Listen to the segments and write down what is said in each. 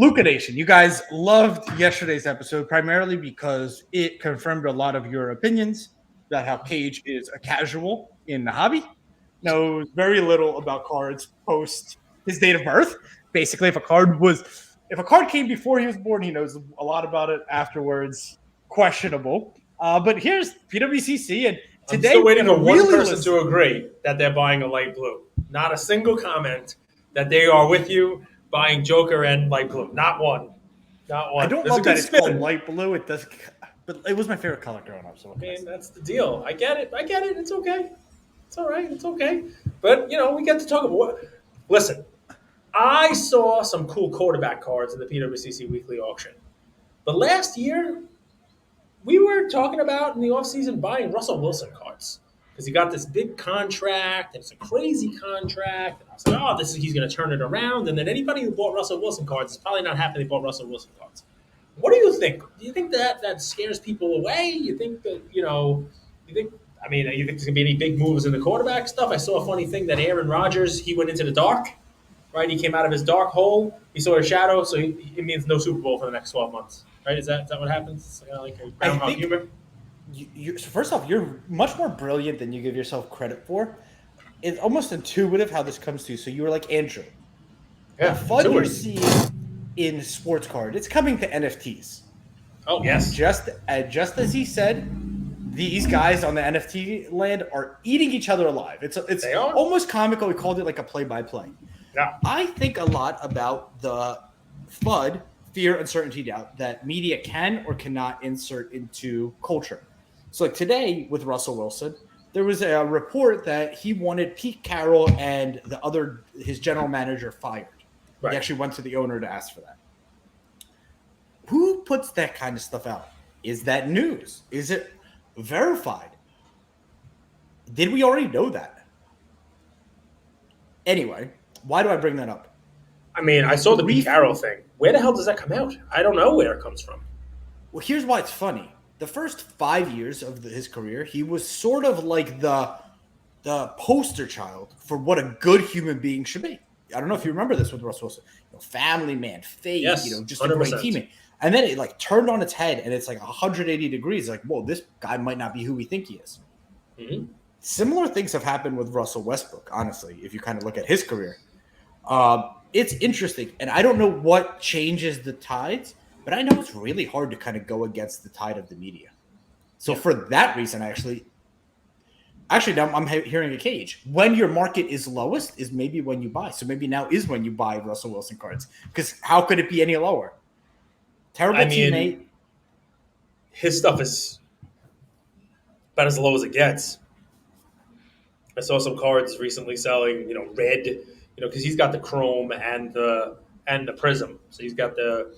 Luca Nation, you guys loved yesterday's episode primarily because it confirmed a lot of your opinions about how Cage is a casual in the hobby, knows very little about cards post his date of birth. Basically, if a card came before he was born, he knows a lot about it afterwards. Questionable. But here's PWCC, and I'm today still we're waiting going for to one really person listen. to agree that they're buying a light blue. Not a single comment that they are with you buying Joker and light blue. Not one. Not I one. don't There's a love that good it's called spin. light blue. It does, but it was my favorite color growing up. So what I can I mean, say? that's the deal. I get it. It's okay. It's all right. It's okay. But, we get to talk about what. Listen, I saw some cool quarterback cards in the PWCC weekly auction. But last year, we were talking about in the offseason buying Russell Wilson cards because he got this big contract and it's a crazy contract. And I was like, oh, he's going to turn it around. And then anybody who bought Russell Wilson cards is probably not happy they bought Russell Wilson cards. What do you think? Do you think that scares people away? You think that you think? I mean, you think there's gonna be any big moves in the quarterback stuff? I saw a funny thing that Aaron Rodgers he went into the dark, right? He came out of his dark hole. He saw a shadow, so it means no Super Bowl for the next 12 months, right? Is that what happens? It's like a I groundhog think humor. so first off, you're much more brilliant than you give yourself credit for. It's almost intuitive how this comes to you. So you were like Andrew. The Yeah, fun you're intuitive. seeing in sports card, it's coming to NFTs. Oh yes, Just as he said, these guys on the NFT land are eating each other alive. It's they are. almost comical. We called it like a play-by-play. Yeah, I think a lot about the FUD, fear, uncertainty, doubt, that media can or cannot insert into culture. So like today with Russell Wilson, there was a report that he wanted Pete Carroll and his general manager fired. He right. actually went to the owner to ask for that. Who puts that kind of stuff out? Is that news? Is it verified? Did we already know that? Anyway, why do I bring that up? I mean, I saw the Pete Carroll thing. Where the hell does that come out? I don't know where it comes from. Well, here's why it's funny. The first 5 years of his career, he was sort of like the poster child for what a good human being should be. I don't know if you remember this with Russell Wilson. Family man, faith, Yes, just a great 100%. teammate. And then it like turned on its head and it's like 180 degrees. Like, whoa, this guy might not be who we think he is. Mm-hmm. Similar things have happened with Russell Westbrook, honestly, if you kind of look at his career. It's interesting. And I don't know what changes the tides, but I know it's really hard to kind of go against the tide of the media. So for that reason, actually now I'm hearing a Cage. When your market is lowest is maybe when you buy. So maybe now is when you buy Russell Wilson cards. Because how could it be any lower? Terrible teammate. His stuff is about as low as it gets. I saw some cards recently selling, red, because he's got the chrome and the prism. So he's got the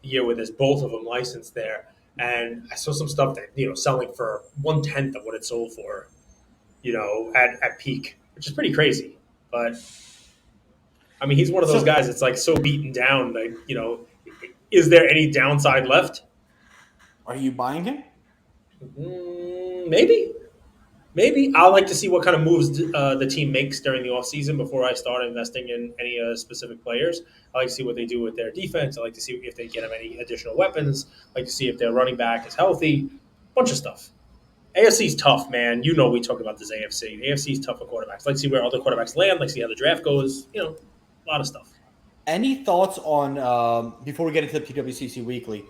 year with his both of them licensed there. And I saw some stuff that selling for 1/10 of what it sold for, at peak, which is pretty crazy. But I mean, he's one of those guys that's like so beaten down. Like, is there any downside left? Are you buying him? Maybe. I'll like to see what kind of moves the team makes during the offseason before I start investing in any specific players. I like to see what they do with their defense. I like to see if they get them any additional weapons. I like to see if their running back is healthy. Bunch of stuff. AFC's tough, man. We talk about this AFC. AFC's tough for quarterbacks. Like to see where other quarterbacks land. Like to see how the draft goes. A lot of stuff. Any thoughts on, before we get into the PWCC Weekly,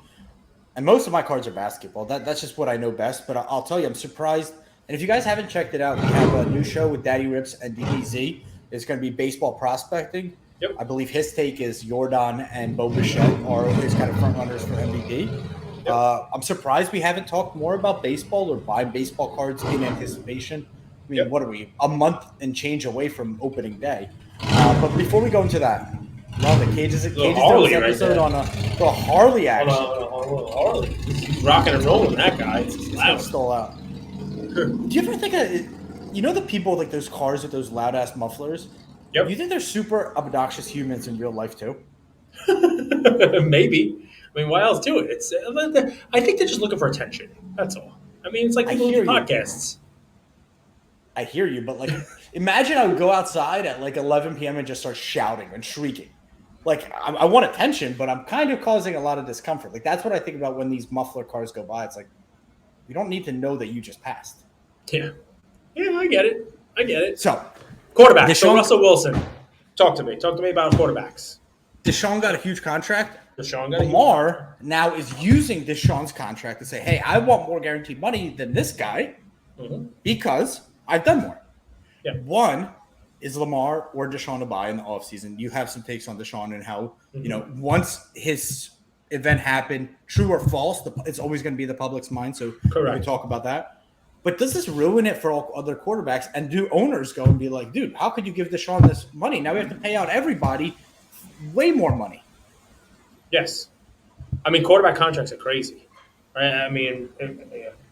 and most of my cards are basketball. That's just what I know best. But I'll tell you, I'm surprised. And if you guys haven't checked it out, we have a new show with Daddy Rips and DBZ. It's going to be baseball prospecting. Yep. I believe his take is Jordan and Bo Bichette are his kind of front runners for MVP. Yep. I'm surprised we haven't talked more about baseball or buying baseball cards in anticipation. I mean, What are we? A month and change away from opening day. But before we go into that, love it. Cage's doing this episode on a Harley action. Harley. He's rocking and rolling, that guy. He's loud. Stole out. Do you ever think the people like those cars with those loud ass mufflers? Yep. Do you think they're super obnoxious humans in real life too? Maybe. I mean, why else do it? I think they're just looking for attention. That's all. I mean, it's like people who do podcasts. I hear you, but like, imagine I would go outside at like 11 p.m. and just start shouting and shrieking. Like I want attention, but I'm kind of causing a lot of discomfort. Like that's what I think about when these muffler cars go by. It's like we don't need to know that you just passed. Yeah. Yeah, I get it. I get it. So Quarterback. So Deshaun Russell Wilson. Talk to me. Talk to me about quarterbacks. Deshaun got a huge contract. Deshaun got a huge Lamar now is using Deshaun's contract to say, "Hey, I want more guaranteed money than this guy because I've done more." Yeah. One is Lamar or Deshaun to buy in the offseason. You have some takes on Deshaun and how, once his event happened, true or false, it's always going to be the public's mind. So Correct. we can talk about that. But does this ruin it for all other quarterbacks? And do owners go and be like, dude, how could you give Deshaun this money? Now we have to pay out everybody way more money. Yes. I mean, quarterback contracts are crazy, right? I mean,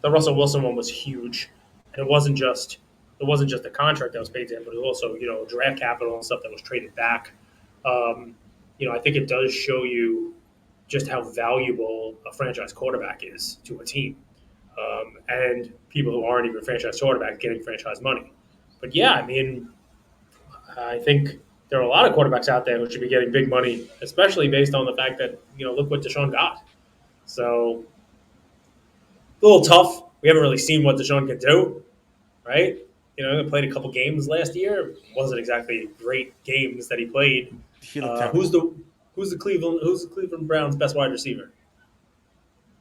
the Russell Wilson one was huge. And it wasn't just the contract that was paid to him, but it was also, draft capital and stuff that was traded back. I think it does show you just how valuable a franchise quarterback is to a team. And people who aren't even franchise quarterbacks getting franchise money. But yeah, I mean, I think there are a lot of quarterbacks out there who should be getting big money, especially based on the fact that, look what Deshaun got. So, a little tough. We haven't really seen what Deshaun can do, right? He played a couple games last year. It wasn't exactly great games that he played. Who's the Cleveland Browns' best wide receiver?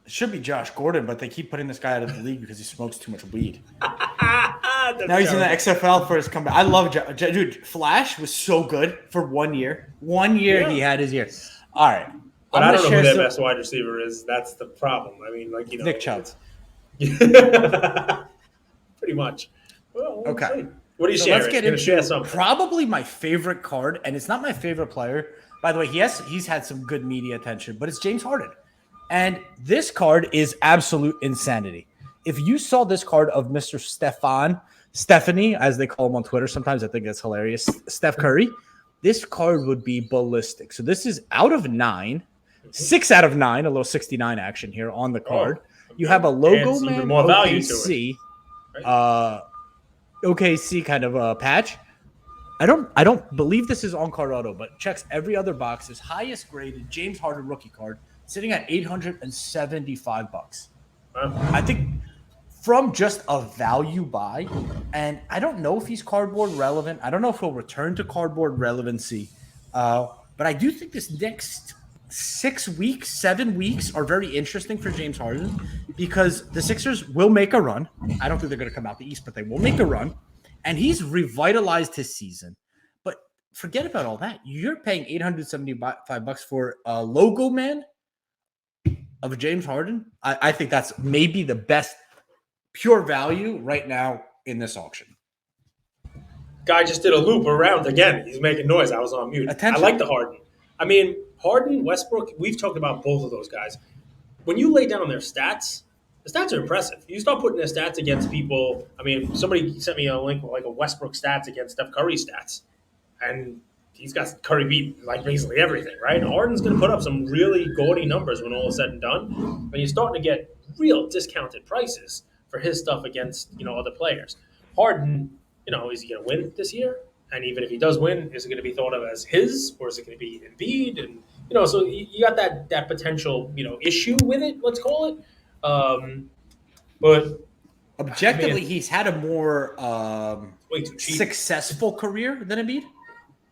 It should be Josh Gordon, but they keep putting this guy out of the league because he smokes too much weed. Now he's in the XFL for his comeback. I love dude. Flash was so good for 1 year. 1 year he had his year. All right, but I don't know who their best wide receiver is. That's the problem. I mean, Nick Chubb. Pretty much. Well, okay. What are you sharing? Let's get into probably my favorite card, and it's not my favorite player. By the way, he's had some good media attention, but it's James Harden. And this card is absolute insanity. If you saw this card of Mr. Stephanie, as they call him on Twitter, sometimes I think that's hilarious, Steph Curry, this card would be ballistic. So this is out of 9, 6 out of 9, a little 69 action here on the card. You have a logo man more OKC, OKC kind of a patch. I don't believe this is on card auto, but checks every other box. His highest graded James Harden rookie card, sitting at $875. Wow. I think from just a value buy, and I don't know if he's cardboard relevant. I don't know if he'll return to cardboard relevancy, but I do think this next 7 weeks are very interesting for James Harden because the Sixers will make a run. I don't think they're going to come out the East, but they will make a run. And he's revitalized his season. But forget about all that. You're paying $875 for a logo man of James Harden. I think that's maybe the best pure value right now in this auction. Guy just did a loop around again. He's making noise. I was on mute. Attention. I like the Harden. I mean, Harden, Westbrook, we've talked about both of those guys. When you lay down their stats, the stats are impressive. You start putting their stats against people. I mean, somebody sent me a link with like a Westbrook stats against Steph Curry stats. And he's got Curry beat like basically everything, right? Harden's going to put up some really gaudy numbers when all is said and done. But you're starting to get real discounted prices for his stuff against, other players. Harden, is he going to win this year? And even if he does win, is it going to be thought of as his, or is it going to be Embiid? And so you got that potential issue with it. Let's call it. But objectively, he's had a more way too cheap. Successful career than Embiid.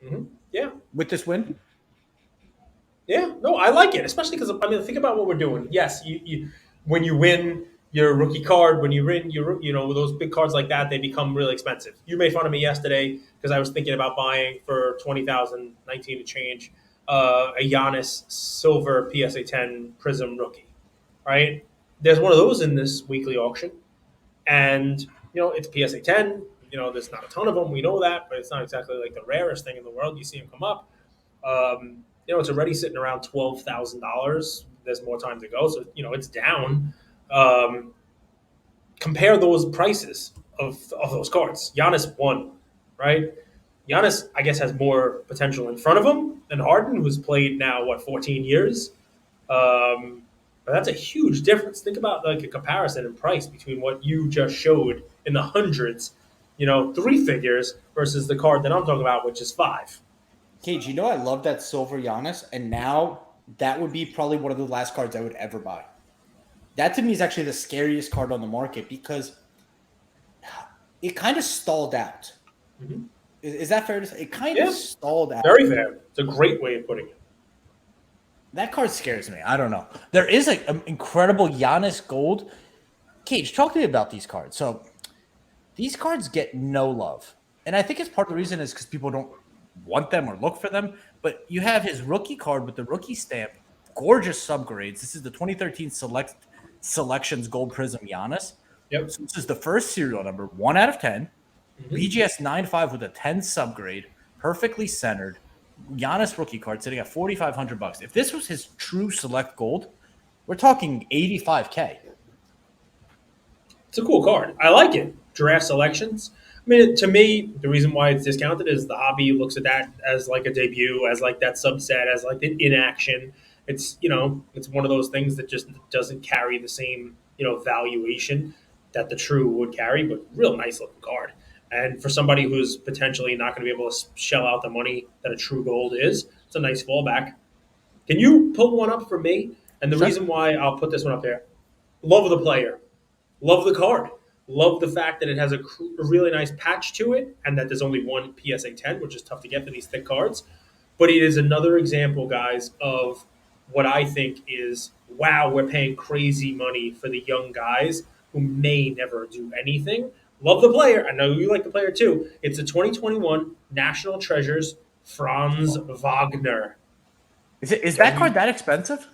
Mm-hmm. Yeah, with this win. Yeah, no, I like it, especially because think about what we're doing. Yes, you when you win your rookie card, when you win your those big cards like that, they become really expensive. You made fun of me yesterday because I was thinking about buying for $20,019 to change a Giannis silver PSA 10 Prism rookie. Right? There's one of those in this weekly auction, and it's PSA 10. There's not a ton of them. We know that, but it's not exactly like the rarest thing in the world. You see them come up. It's already sitting around $12,000. There's more time to go, so it's down. Compare those prices of those cards. Giannis won, right? Giannis, I guess, has more potential in front of him than Harden, who's played now 14 years. But that's a huge difference. Think about like a comparison in price between what you just showed in the hundreds, 3 figures versus the card that I'm talking about, which is 5. Cage, you know I love that silver Giannis, and now that would be probably one of the last cards I would ever buy. That to me is actually the scariest card on the market because it kind of stalled out. Mhm. Is that fair to say? It kind of Yeah, stalled out. very fair. It's a great way of putting it. That card scares me. I don't know. There is like an incredible Giannis gold. Cage, talk to me about these cards. So these cards get no love. And I think it's part of the reason is because people don't want them or look for them. But you have his rookie card with the rookie stamp, gorgeous subgrades. This is the 2013 selections gold prism Giannis. Yep. So this is the first serial number, 1 out of 10. Mhm. BGS 9.5 with a 10 subgrade, perfectly centered. Giannis rookie card sitting at $4,500. If this was his true select gold, we're talking 85K. It's a cool card. I like it. Draft selections. I mean, to me, the reason why it's discounted is the hobby looks at that as like a debut, as like that subset, as like the inaction. It's it's one of those things that just doesn't carry the same valuation that the true would carry, but real nice looking card. And for somebody who's potentially not going to be able to shell out the money that a true gold is, it's a nice fallback. Can you put one up for me? And the Sure. reason why I'll put this one up there, love of the player. Love the card. Love the fact that it has a really nice patch to it and that there's only one PSA 10, which is tough to get for these thick cards. But it is another example, guys, of what I think is wow, we're paying crazy money for the young guys who may never do anything. Love the player. I know you like the player too. It's a 2021 National Treasures Franz Wagner. Is that card W that expensive?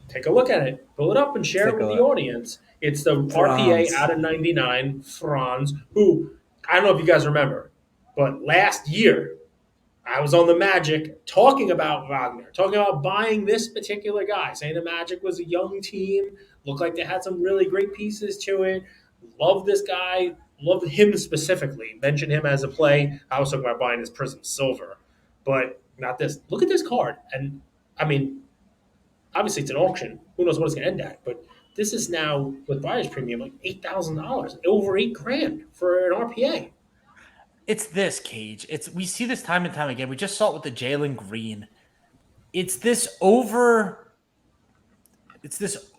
Take a look at it. Pull it up and Let's share it take a with the look. audience. It's the RPA Franz. out of 99, Franz, who I don't know if you guys remember, but last year I was on the Magic talking about Wagner, talking about buying this particular guy, saying the Magic was a young team, looked like they had some really great pieces to it. Love this guy, love him specifically. Mention him as a play. I was talking about buying his Prism Silver, but not this. Look at this card, and I mean, obviously it's an auction. Who knows what it's going to end at? But this is now with buyer's premium like $8,000, over 8 grand for an RPA. It's this, Cage. It's we see this time and time again. We just saw it with the Jalen Green. It's this over. It's this.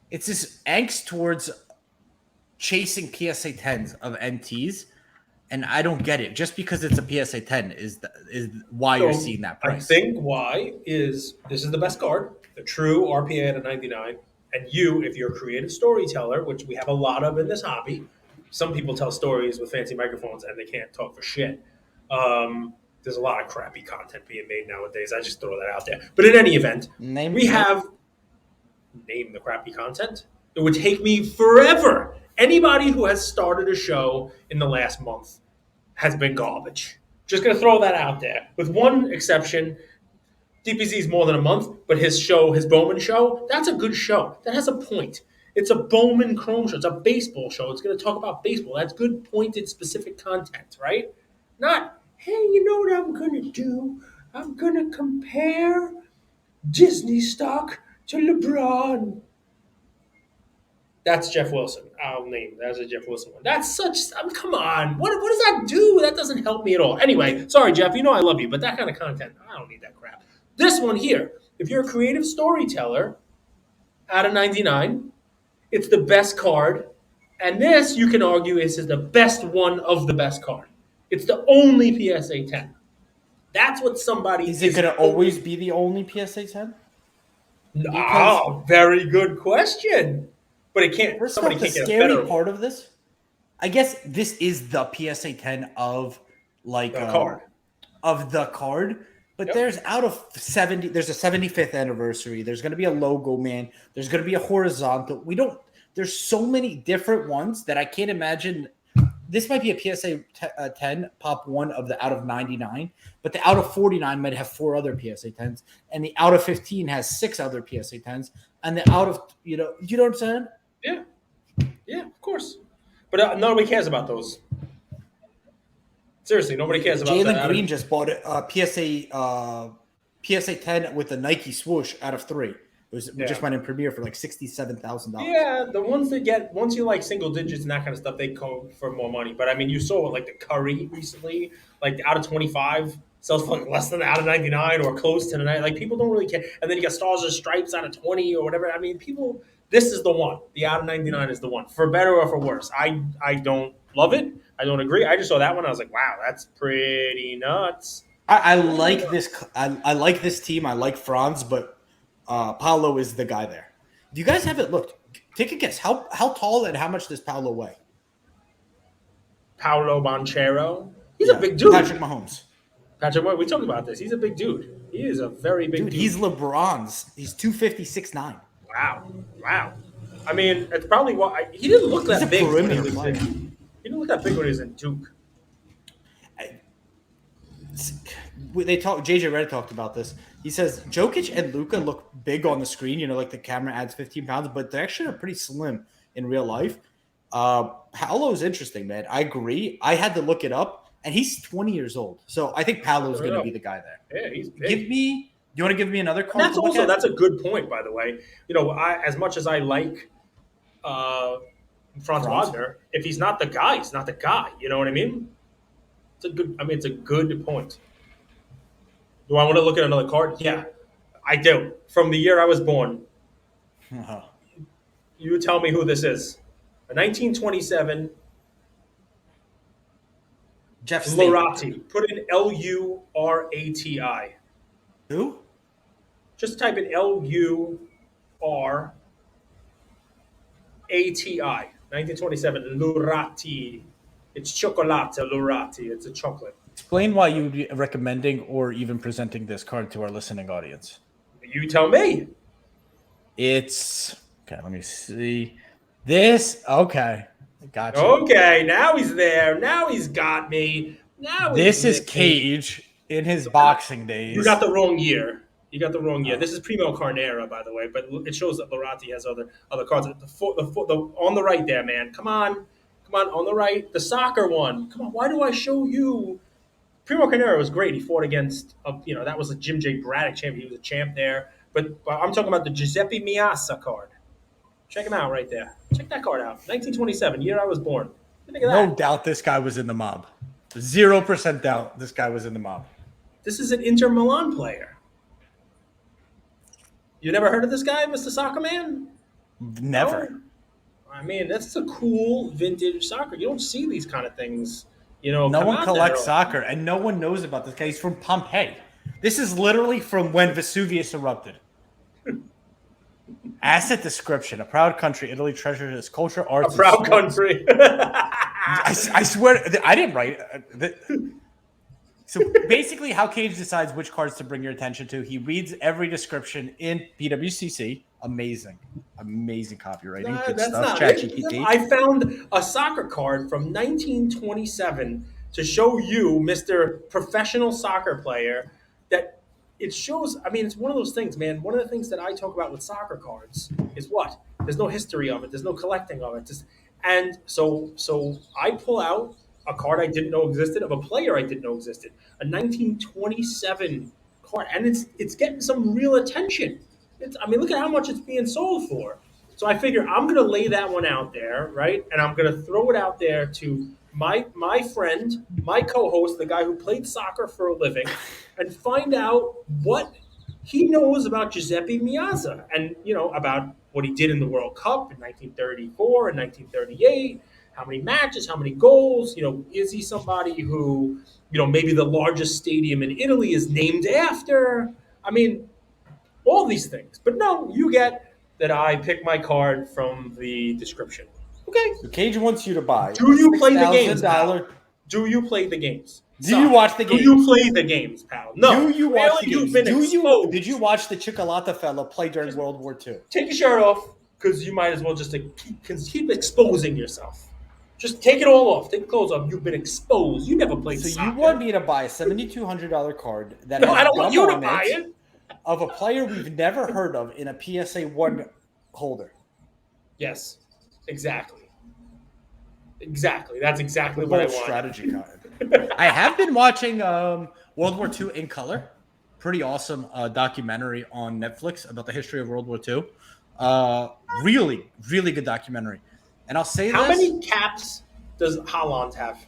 It's this angst towards chasing PSA 10s of NTs, and I don't get it. Just because it's a PSA 10 is why you're So seeing that I price. think why is this is the best card, the true RPA at a 99. And you, if you're a creative storyteller, which we have a lot of in this hobby, some people tell stories with fancy microphones and they can't talk for shit. There's a lot of crappy content being made nowadays. I just throw that out there. But in any event, we Name. have name the crappy content. It would take me forever. Anybody who has started a show in the last month has been garbage. Just gonna throw that out there. With one exception, DPZ is more than a month, but his show, his Bowman show, that's a good show. That has a point. It's a Bowman Chrome show. It's a baseball show. It's going to talk about baseball. That's good, pointed, specific content, right? Not, hey, you know what I'm going to do? I'm going to compare Disney stock to LeBron. That's Jeff Wilson. I'll name that's a Jeff Wilson one. That's such. I mean, come on. What does that do? That doesn't help me at all. Anyway, sorry, Jeff. You know I love you, but that kind of content, I don't need that crap. This one here, if you're a creative storyteller, out of 99, it's the best card. And this, you can argue, is the best one of the best card. It's the only PSA 10. That's what somebody Is it going to always be the only PSA 10? Because Very good question. But it can't. first Somebody off, the can't get a scary better part of this, I guess this is the PSA 10 of like card. of the card. But Yep. there's out of 70, there's a 75th anniversary. There's going to be a logo man. There's going to be a horizontal. There's so many different ones that I can't imagine. This might be a PSA 10 pop one of the out of 99, but the out of 49 might have 4 other PSA 10s, and the out of 15 has 6 other PSA 10s, and the out of, you know what I'm saying? Yeah, yeah, of course. But nobody cares about those. Seriously, nobody cares about Jalen that. Green just bought a PSA 10 with the Nike swoosh out of 3. It just went in premiere for like $67,000. Yeah, the ones that get once you like single digits and that kind of stuff, they go for more money. But I mean, you saw like the Curry recently, like out of 25, sells for less than out of 99 or close to the 90. Like people don't really care. And then you got Stars and Stripes out of 20 or whatever. I mean, people. This is the one. The out of 99 is the one, for better or for worse. I don't love it. I don't agree. I just saw that one. I was like, wow, that's pretty nuts. I like this. I like this team. I like Franz, but Paolo is the guy there. Do you guys have it looked? Take a guess. How tall and how much does Paolo weigh? Paolo Banchero. He's a big dude. Patrick Mahomes. Patrick, we talked about this. He's a big dude. He is a very big dude. He's LeBron's. He's 250, 6'9". Wow. I mean, it's probably why he didn't look that big when he was in. He didn't look that big when he was in Duke. They talk. JJ Redick talked about this. He says Jokic and Luka look big on the screen. You know, like the camera adds 15 pounds, but they actually are pretty slim in real life. Paolo's interesting, man. I agree. I had to look it up, and he's 20 years old. So I think Paolo's going to be the guy there. Yeah, he's big. You want to give me another card? That's a good point, by the way. You know, as much as I like Franz Wagner, if he's not the guy, he's not the guy. You know what I mean? It's a good point. Do I want to look at another card? Yeah, I do. From the year I was born. Uh-huh. You tell me who this is. A 1927 Jeff Lurati. Put in Lurati. Who? Just type in Lurati. 1927 Lurati. It's chocolate Lurati. It's a chocolate. Explain why you'd be recommending or even presenting this card to our listening audience. You tell me. It's okay. Let me see. This okay. Gotcha. Okay, now he's there. Now he's got me. Now this is Cage in his boxing days. You got the wrong year. This is Primo Carnera, by the way, but it shows that Lurati has other cards. The on the right there, man. Come on, on the right. The soccer one. Come on. Why do I show you? Primo Carnera was great. He fought against, that was a Jim J. Braddock champ. He was a champ there. But I'm talking about the Giuseppe Miasa card. Check him out right there. Check that card out. 1927, year I was born. What do you think of that? No doubt this guy was in the mob. 0% doubt this guy was in the mob. This is an Inter Milan player. You never heard of this guy, Mr. Soccer Man? Never. No? I mean, that's a cool vintage soccer. You don't see these kind of things. No one collects soccer, and no one knows about this guy. He's from Pompeii. This is literally from when Vesuvius erupted. Asset description: a proud country, Italy treasures its culture, arts. A proud country. I swear, I didn't write it. So basically, how Cage decides which cards to bring your attention to, he reads every description in PWCC. Amazing copywriting. Good stuff. ChatGPT. I found a soccer card from 1927 to show you, Mr. Professional Soccer Player, that it shows. I mean, it's one of those things, man. One of the things that I talk about with soccer cards is what? There's no history of it. There's no collecting of it. And so I pull out a card I didn't know existed of a player I didn't know existed. A 1927 card, and it's getting some real attention. Look at how much it's being sold for. So I figure I'm going to lay that one out there, right? And I'm going to throw it out there to my friend, my co-host, the guy who played soccer for a living, and find out what he knows about Giuseppe Miazza and, about what he did in the World Cup in 1934 and 1938, how many matches, how many goals, is he somebody who, maybe the largest stadium in Italy is named after? I mean, all these things. But no, you get that I pick my card from the description. Okay. So Cage wants you to buy. Do you play the games, pal? Do you play the games? Do you watch the games? Do you play the games, pal? No. Do you watch the games? Did you watch the Cioccolata fella play during World War II? Take your shirt off, because you might as well just keep exposing yourself. Just take it all off. Take the clothes off. You've been exposed. You never played soccer. So you want me to buy a $7,200 card that I don't want you to buy it. Of a player we've never heard of in a PSA 1 holder. Yes, exactly. That's exactly what I want. Strategy card. I have been watching World War II in color. Pretty awesome documentary on Netflix about the history of World War II. Really, really good documentary. And I'll say How many caps does Haaland have?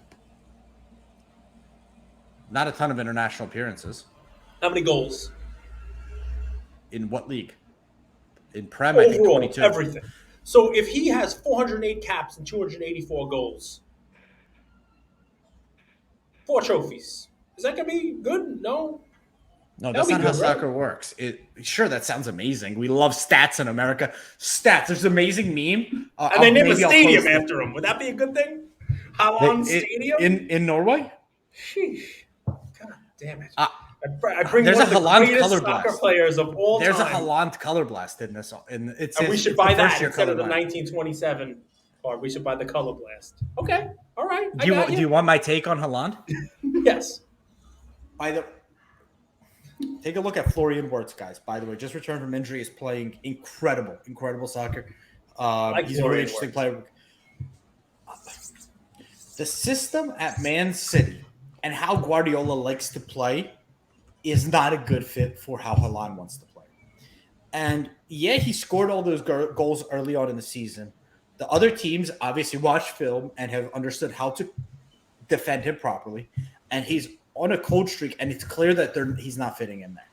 Not a ton of international appearances. How many goals? In what league? In Prem, I think Overall, 22. everything. So if he has 408 caps and 284 goals, 4 trophies, is that going to be good? No. No, That'll that's be not how good, right? soccer works. Sure, that sounds amazing. We love stats in America. Stats. There's an amazing meme. And they name a Maybe I'll stadium post it. after him. Would that be a good thing? Haaland Stadium? In Norway. Sheesh. God damn it. Uh, I bring there's one a of the Haaland greatest color soccer blast. players of all There's time. a Haaland color blast in this. It's And we should it's buy the first that year instead of the color blast. 1927 card. We should buy the color blast. Okay. All right. Do you want my take on Haaland? Yes. Take a look at Florian Wirtz, guys. By the way, just returned from injury, is playing incredible soccer. He's a really interesting player. The system at Man City and how Guardiola likes to play is not a good fit for how Haaland wants to play. And yeah, he scored all those goals early on in the season. The other teams obviously watched film and have understood how to defend him properly. And he's on a cold streak, and it's clear that he's not fitting in there.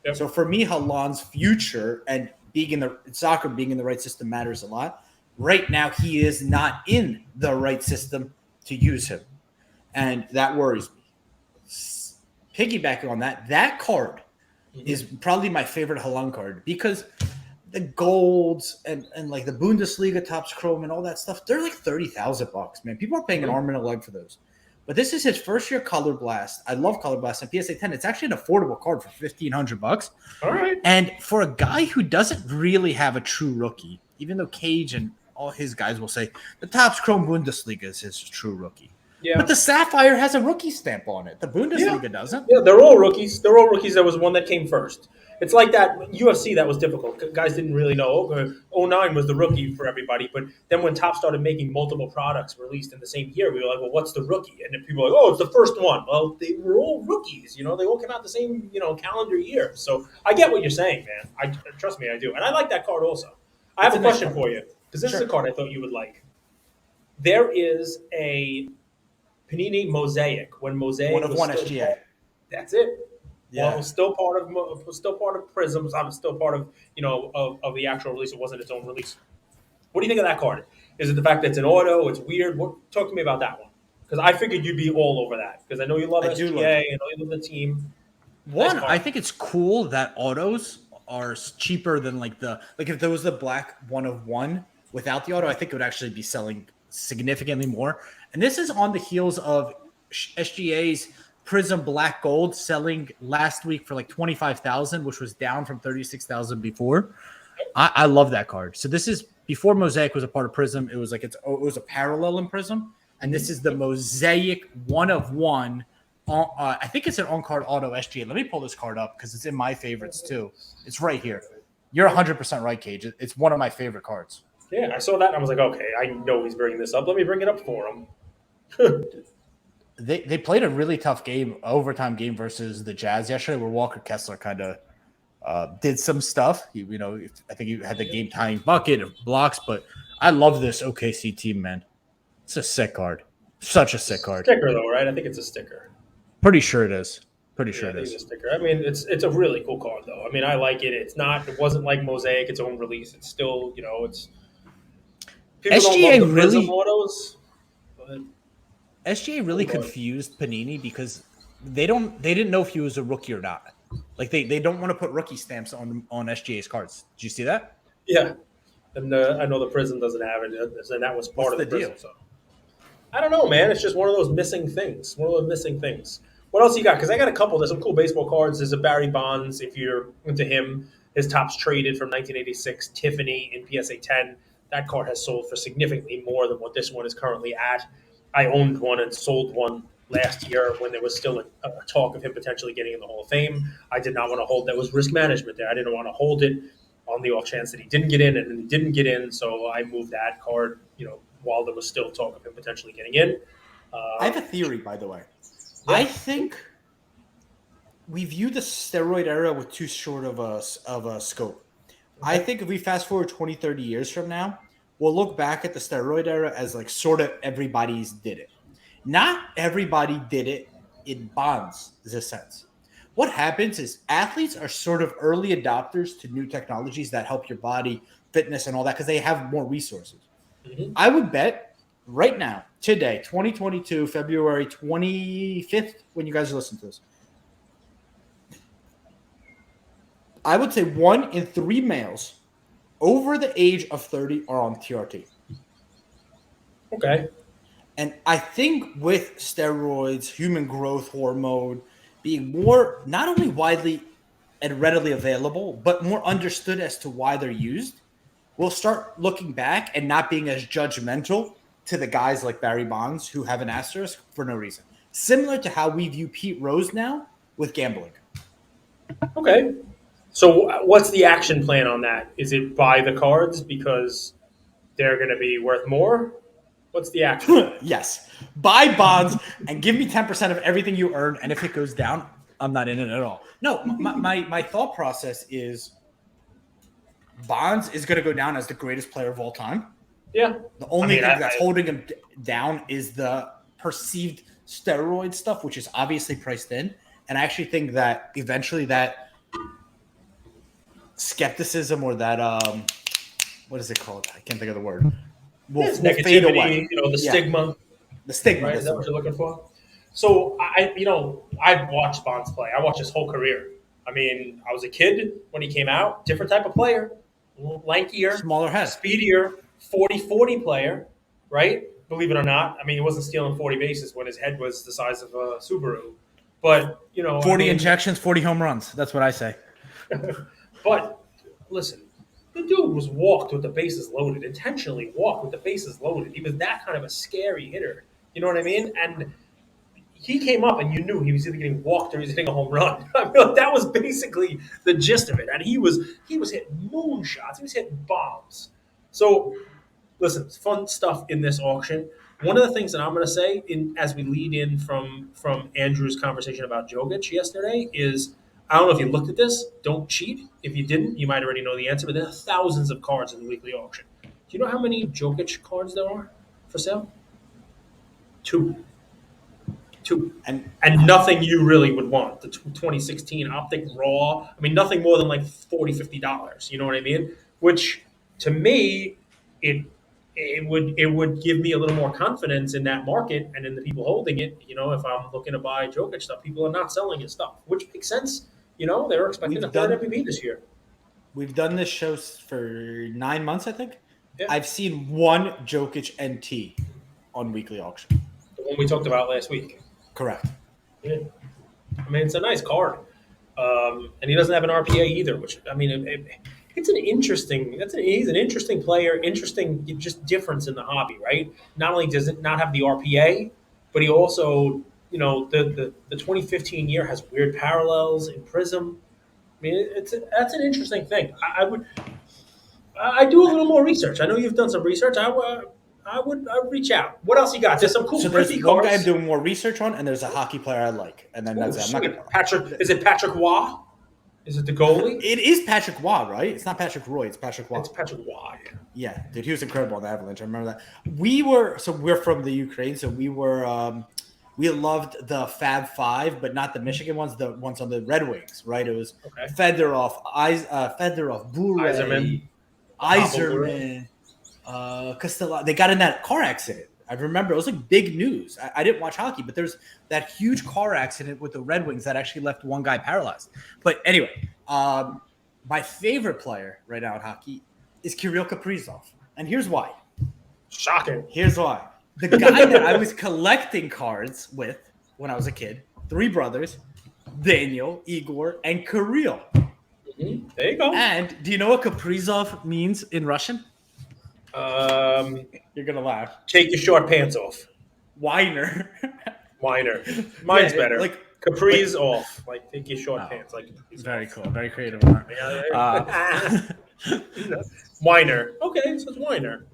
Yep. So for me, Haaland's future and being in the right system matters a lot. Right now, he is not in the right system to use him, and that worries me. Piggybacking on that card is probably my favorite Haaland card because the golds and like the Bundesliga tops chrome and all that stuff, they're like $30,000, man. People are paying an arm and a leg for those. But this is his first year Color Blast. I love Color Blast and PSA 10. It's actually an affordable card for $1,500. All right. And for a guy who doesn't really have a true rookie, even though Cage and all his guys will say the Topps Chrome Bundesliga is his true rookie. Yeah. But the Sapphire has a rookie stamp on it. The Bundesliga doesn't. Yeah, they're all rookies. They're all rookies. There was one that came first. It's like that UFC that was difficult. Guys didn't really know. 09 was the rookie for everybody. But then when Top started making multiple products released in the same year, we were like, well, what's the rookie? And then people were like, oh, it's the first one. Well, they were all rookies. They all came out the same, calendar year. So I get what you're saying, man. Trust me, I do. And I like that card also. I have a question for you because this is a card I thought you would like. There is a Panini Mosaic when Mosaic One of was one still SGA. part. That's it. Yeah. Well, it was still part of Prisms. I'm still part of of the actual release. It wasn't its own release. What do you think of that card? Is it the fact that it's an auto? It's weird. Talk to me about that one because I figured you'd be all over that because I know you love SGA. I know you love the team. One, I think it's cool that autos are cheaper than like if there was the black 1 of 1 without the auto, I think it would actually be selling significantly more. And this is on the heels of SGA's Prism Black Gold selling last week for like 25,000, which was down from 36,000 before. I love that card. So this is before Mosaic was a part of Prism. It was like it was a parallel in Prism, and this is the Mosaic 1 of 1. I think it's an on-card auto SGA. Let me pull this card up because it's in my favorites too. It's right here. You're 100% right, Cage. It's one of my favorite cards. Yeah, I saw that and I was like, okay, I know he's bringing this up. Let me bring it up for him. They played a really tough overtime game versus the Jazz yesterday, where Walker Kessler kind of did some stuff. I think he had the game tying bucket of blocks, but I love this OKC team, man. It's a sick card, such a sick card. Sticker though, right? I think it's a sticker. Pretty sure it is. It is. It's a sticker. I mean, it's a really cool card though. I mean, I like it. It wasn't like Mosaic, its own release. It's still, it's. People SGA don't love the Prism really. autos, but SGA really confused Panini because they didn't know if he was a rookie or not. Like they don't want to put rookie stamps on SGA's cards. Did you see that? Yeah, and I know the Prism doesn't have it, and that was part of the Prism. So I don't know, man. It's just one of those missing things. What else you got? Because I got a couple. There's some cool baseball cards. There's a Barry Bonds, if you're into him. His Topps traded from 1986, Tiffany in PSA 10. That card has sold for significantly more than what this one is currently at. I owned one and sold one last year when there was still a talk of him potentially getting in the Hall of Fame. I did not want to hold. That was risk management there. I didn't want to hold it on the off chance that he didn't get in, and he didn't get in. So I moved that card, while there was still talk of him potentially getting in. I have a theory, by the way. Yeah. I think we view the steroid era with too short of a scope. I think if we fast forward 20, 30 years from now, we'll look back at the steroid era as like sort of everybody's did it. Not everybody did it in Bonds' sense. What happens is athletes are sort of early adopters to new technologies that help your body, fitness, and all that because they have more resources. Mhm. I would bet right now, today, 2022, February 25th, when you guys listen to this, I would say 1 in 3 males over the age of 30 are on TRT. Okay. And I think with steroids, human growth hormone being more not only widely and readily available, but more understood as to why they're used, we'll start looking back and not being as judgmental to the guys like Barry Bonds who have an asterisk for no reason. Similar to how we view Pete Rose now with gambling. Okay. So what's the action plan on that? Is it buy the cards because they're going to be worth more? What's the action plan? Yes. Buy bonds and give me 10% of everything you earn. And if it goes down, I'm not in it at all. No, my thought process is Bonds is going to go down as the greatest player of all time. Yeah. The only thing that's holding him down is the perceived steroid stuff, which is obviously priced in. And I actually think that eventually that skepticism or that what is it called? I can't think of the word. Will fade away. The stigma. The stigma. Right? Is that what you're looking for? So I've watched Bonds play. I watched his whole career. I mean, I was a kid when he came out. Different type of player, lankier, smaller head, speedier, 40-40 player, right? Believe it or not. I mean, he wasn't stealing 40 bases when his head was the size of a Subaru. But 40 injections, 40 home runs. That's what I say. But listen, the dude was walked with the bases loaded, intentionally walked with the bases loaded. He was that kind of a scary hitter. You know what I mean? And he came up and you knew he was either getting walked or he was hitting a home run. I mean, like, that was basically the gist of it. And he was hitting moon shots. He was hitting bombs. So listen, it's fun stuff in this auction. One of the things that I'm going to say as we lead in from Andrew's conversation about Jokic yesterday is, I don't know if you looked at this. Don't cheat. If you didn't, you might already know the answer. But there are thousands of cards in the weekly auction. Do you know how many Jokic cards there are for sale? Two. And nothing you really would want. The 2016 Optic Raw. I mean, nothing more than like $40, $50. You know what I mean? Which, to me, it would give me a little more confidence in that market and in the people holding it. You know, if I'm looking to buy Jokic stuff, people are not selling his stuff, which makes sense. You know, they were expecting a third MVP this year. We've done this show for 9 months, I think. Yeah. I've seen one Jokic NT on weekly auction. The one we talked about last week. Correct. Yeah. I mean, it's a nice card. And he doesn't have an RPA either, which, I mean, it's an interesting – he's an interesting player, interesting just difference in the hobby, right? Not only does it not have the RPA, but he also – you know, the 2015 year has weird parallels in Prism. I mean, that's an interesting thing. I do a little more research. I know you've done some research. I would reach out. What else you got? There's some cool there's cards. one guy I'm doing more research on, and there's a hockey player I like, and then that's it. I'm not gonna, Patrick. Is it Patrick Waugh? Is it the goalie? It is Patrick Waugh, right? It's not Patrick Roy. It's Patrick Waugh. It's Patrick Waugh. Yeah, dude, he was incredible on the Avalanche. I remember that. We're from the Ukraine, so we were. We loved the Fab Five, but not the Michigan ones. The ones on the Red Wings, right? It was Fedorov, Bure, Yzerman, Costello. They got in that car accident. I remember it was like big news. I didn't watch hockey, but there's that huge car accident with the Red Wings that actually left one guy paralyzed. But anyway, my favorite player right now in hockey is Kirill Kaprizov, and here's why. Shocking. Here's why. The guy that I was collecting cards with when I was a kid, 3 brothers, Daniel, Igor, and Kirill. Mm-hmm. There you go. And do you know what Kaprizov means in Russian? You're going to laugh. Take your short pants off. Whiner. Whiner. Mine's better. Like Capri's off. Like, take your short pants. Like, very off. Cool. Very creative. Whiner. Okay, so it's Whiner.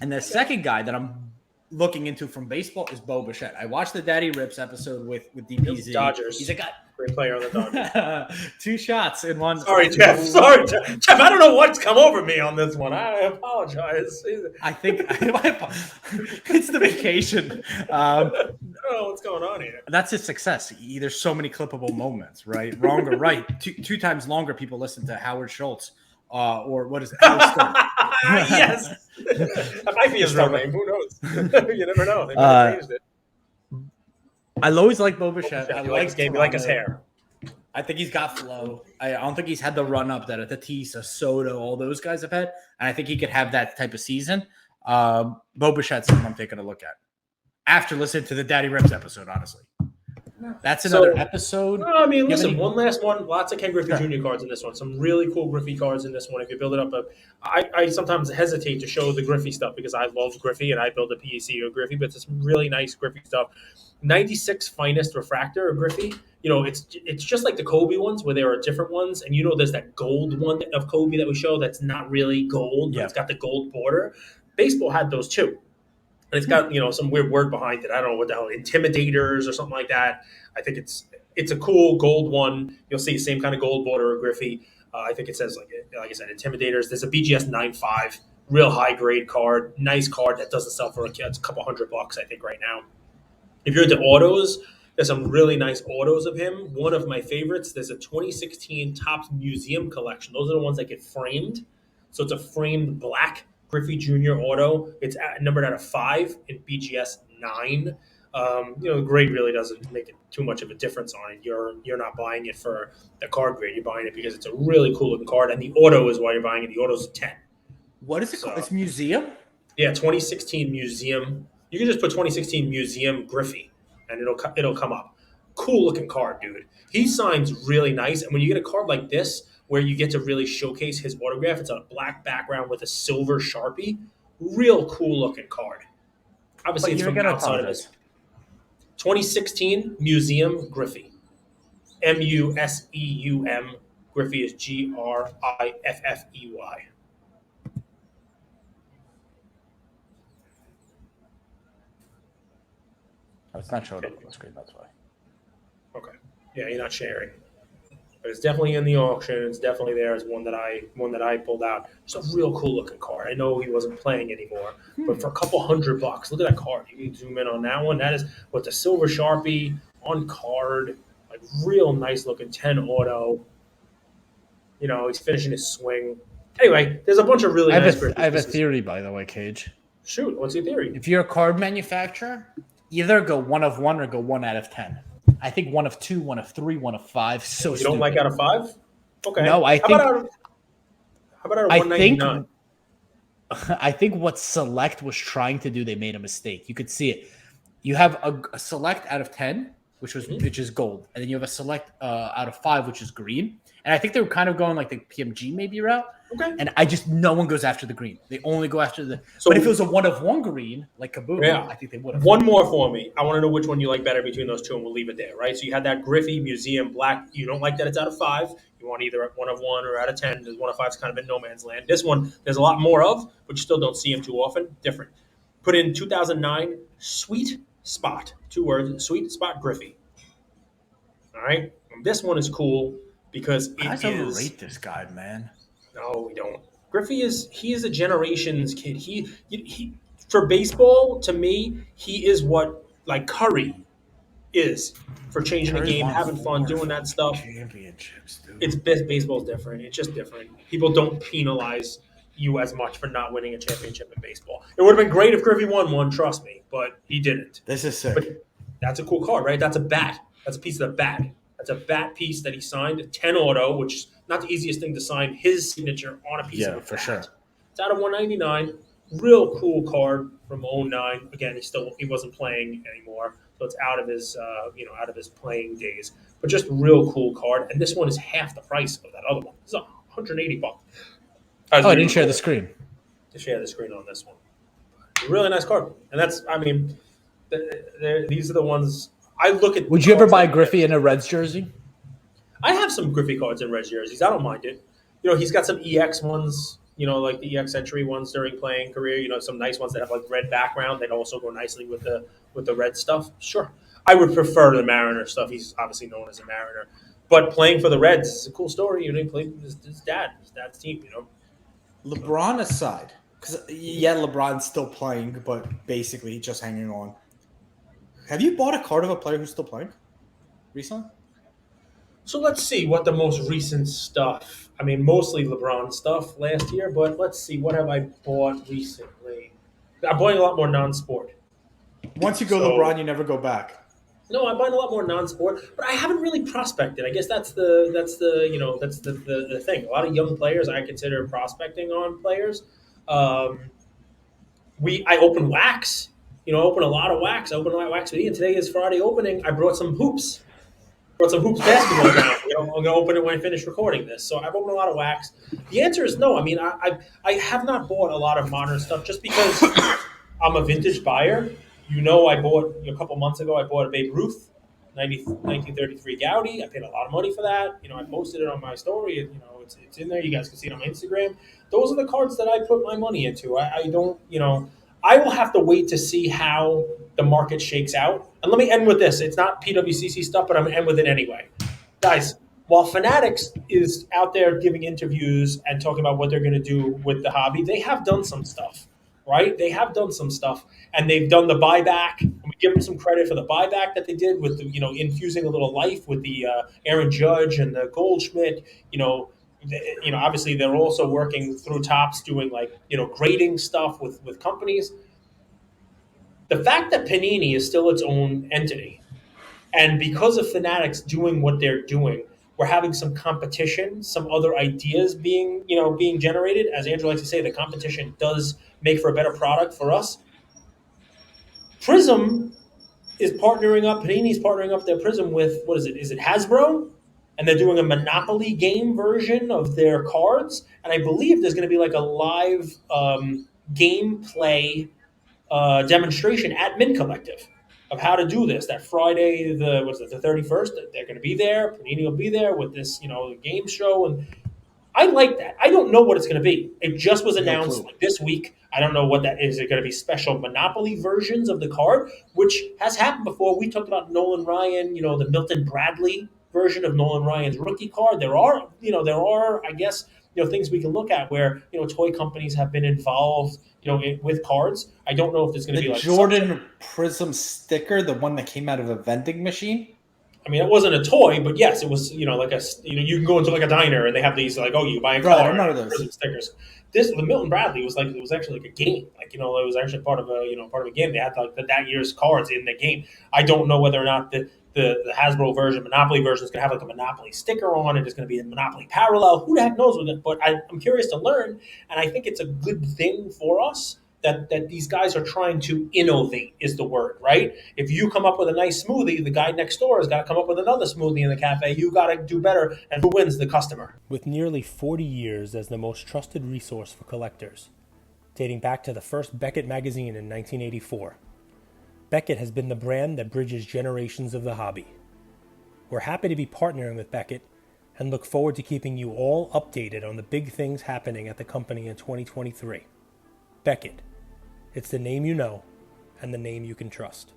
And the second guy that I'm looking into from baseball is Bo Bichette. I watched the Daddy Rips episode with DPZ. Dodgers. He's a guy. Great player on the Dodgers. 2 shots in one. Sorry, Jeff. Jeff, I don't know what's come over me on this one. I apologize. I think it's the vacation. don't know what's going on here. That's his success. There's so many clippable moments, right? Wrong or right. Two times longer people listen to Howard Schultz or what is it? Howard Stern. Yes. That might be his real name. Who knows? You never know. They might have changed it. I always like Bo Bichette. I You like his game. You like his hair. I think he's got flow. I don't think he's had the run up that Tatis, Soto, all those guys have had. And I think he could have that type of season. Bo Bichette's someone I'm taking a look at after listening to the Daddy Rips episode, honestly. That's another episode. I mean, listen, one last one. Lots of Ken Griffey Jr. cards in this one. Some really cool Griffey cards in this one. If you build it up, I sometimes hesitate to show the Griffey stuff because I love Griffey and I build a PEC of Griffey, but it's some really nice Griffey stuff. 96 finest refractor of Griffey. You know, it's just like the Kobe ones where there are different ones, and you know, there's that gold one of Kobe that we show that's not really gold, but it's got the gold border. Baseball had those too. And it's got, some weird word behind it. I don't know what the hell, intimidators or something like that. I think it's a cool gold one. You'll see the same kind of gold border of Griffey. I think it says, like I said, intimidators. There's a BGS 9.5, real high grade card. Nice card that doesn't sell for a couple $100, I think, right now. If you're into autos, there's some really nice autos of him. One of my favorites, there's a 2016 Topps Museum collection. Those are the ones that get framed. So it's a framed black Griffey Jr. auto. It's numbered out of 5 in BGS 9. The grade really doesn't make it too much of a difference on it. You're not buying it for the card grade. You're buying it because it's a really cool looking card, and the auto is why you're buying it. The auto's a 10. What is it called? It's museum? Yeah, 2016 Museum. You can just put 2016 Museum Griffey, and it'll come up. Cool looking card, dude. He signs really nice, and when you get a card like this, where you get to really showcase his autograph, it's on a black background with a silver Sharpie. Real cool looking card. Obviously, it's from outside of this. 2016 Museum Griffey. Museum. Griffey is Griffey. Oh, it's not showing up on the screen, that's why. Okay. Yeah, you're not sharing. But it's definitely in the auction. It's definitely there. It's one that I pulled out. It's a real cool looking card. I know he wasn't playing anymore, but for a couple $100, look at that card. You can zoom in on that one. That is with the silver Sharpie on card, like real nice looking 10 auto. He's finishing his swing. Anyway, there's a bunch of really nice. I have a theory, by the way, Cage. Shoot, what's your theory? If you're a card manufacturer, either go 1 of 1 or go 1 out of 10. I think 1 of 2, 1 of 3, 1 of 5. So you don't like out of 5? Okay. No, how about out of 199? I think what Select was trying to do, they made a mistake. You could see it. You have a Select out of 10, which is gold, and then you have a Select out of 5, which is green. And I think they were kind of going like the PMG maybe route. Okay. And no one goes after the green. They only go after the. But if it was a 1 of 1 green, like Kaboom, I think they would have. One more for me. I want to know which one you like better between those two, and we'll leave it there, right? So you had that Griffey Museum Black. You don't like that it's out of 5. You want either 1 of 1 or out of 10. There's 1 of 5 is kind of in no man's land. This one, there's a lot more of, but you still don't see him too often. Different. Put in 2009 Sweet Spot. 2 words. Sweet Spot Griffey. All right. And this one is cool because it is. I overrate this guy, man. No, we don't. Griffey is a generations kid. He for baseball, to me, he is what like Curry is for changing the game, having fun, doing that stuff. Championships, dude. It's baseball's different. It's just different. People don't penalize you as much for not winning a championship in baseball. It would have been great if Griffey won one, trust me, but he didn't. This is sick. But that's a cool card, right? That's a bat. That's a piece of the bat. That's a bat piece that he signed, a 10 auto, which is not the easiest thing to sign his signature on a piece of a bat. For sure. It's out of 199. Real cool card from 09. Again, he wasn't playing anymore, so it's out of his out of his playing days. But just real cool card. And this one is half the price of that other one. It's $180. I didn't share the screen. To share the screen on this one. Really nice card. And that's, these are the ones I look at. Would you ever buy Griffey in a Reds jersey? I have some Griffey cards in Reds jerseys. I don't mind it. He's got some EX ones, like the EX Century ones during playing career. Some nice ones that have like red background that also go nicely with the red stuff. Sure. I would prefer the Mariner stuff. He's obviously known as a Mariner. But playing for the Reds is a cool story. He played with his dad's team, LeBron aside, because LeBron's still playing, but basically just hanging on. Have you bought a card of a player who's still playing recently? So let's see what the most recent stuff. I mean, mostly LeBron stuff last year, but let's see what have I bought recently. I'm buying a lot more non-sport. Once you go So LeBron, you never go back. no, I'm buying a lot more non-sport, but I haven't really prospected. I guess that's the thing. A lot of young players I consider prospecting on players. Um, I open wax. I open a lot of wax. I open a lot of wax with Ian. Today is Friday opening. I brought some hoops. Brought some hoops basketball down. I'm gonna open it when I finish recording this. So I've opened a lot of wax. The answer is no. I mean, I have not bought a lot of modern stuff just because I'm a vintage buyer. I bought a couple months ago. I bought a Babe Ruth, 1933 Gaudi. I paid a lot of money for that. I posted it on my story. It's in there. You guys can see it on my Instagram. Those are the cards that I put my money into. I don't. I will have to wait to see how the market shakes out. And let me end with this. It's not PWCC stuff, but I'm going to end with it anyway. Guys, while Fanatics is out there giving interviews and talking about what they're going to do with the hobby, they have done some stuff, right? They have done some stuff, and they've done the buyback. And we give them some credit for the buyback that they did with infusing a little life with the Aaron Judge and the Goldschmidt. Obviously they're also working through Topps doing grading stuff with companies. The fact that Panini is still its own entity, and because of Fanatics doing what they're doing, we're having some competition, some other ideas being generated. As Andrew likes to say, the competition does make for a better product for us. Prism is partnering up. Panini's partnering up their Prism with, what is it? Is it Hasbro? And they're doing a Monopoly game version of their cards. And I believe there's going to be like a live gameplay demonstration at Mint Collective of how to do this. That Friday, the 31st, they're going to be there. Panini will be there with this, game show, and I like that. I don't know what it's going to be. It just was announced this week. I don't know what that is. Is it going to be special Monopoly versions of the card, which has happened before? We talked about Nolan Ryan, the Milton Bradley version of Nolan Ryan's rookie card. There are, I guess, things we can look at where, toy companies have been involved, with cards. I don't know if there's going to be like Jordan Prism sticker, the one that came out of a vending machine. I mean, it wasn't a toy, but yes, it was. Like you can go into like a diner and they have these like, oh, you buy a car, none of those Prism stickers. The Milton Bradley was it was actually like a game. It was actually part of a game. They had like that year's cards in the game. I don't know whether or not the Hasbro version, Monopoly version, is going to have like a Monopoly sticker on it. It's going to be a Monopoly parallel. Who the heck knows with it? But I'm curious to learn, and I think it's a good thing for us that these guys are trying to innovate is the word, right? If you come up with a nice smoothie, the guy next door has got to come up with another smoothie in the cafe. You got to do better, and who wins? The customer. With nearly 40 years as the most trusted resource for collectors, dating back to the first Beckett magazine in 1984, Beckett has been the brand that bridges generations of the hobby. We're happy to be partnering with Beckett and look forward to keeping you all updated on the big things happening at the company in 2023. Beckett. It's the name you know and the name you can trust.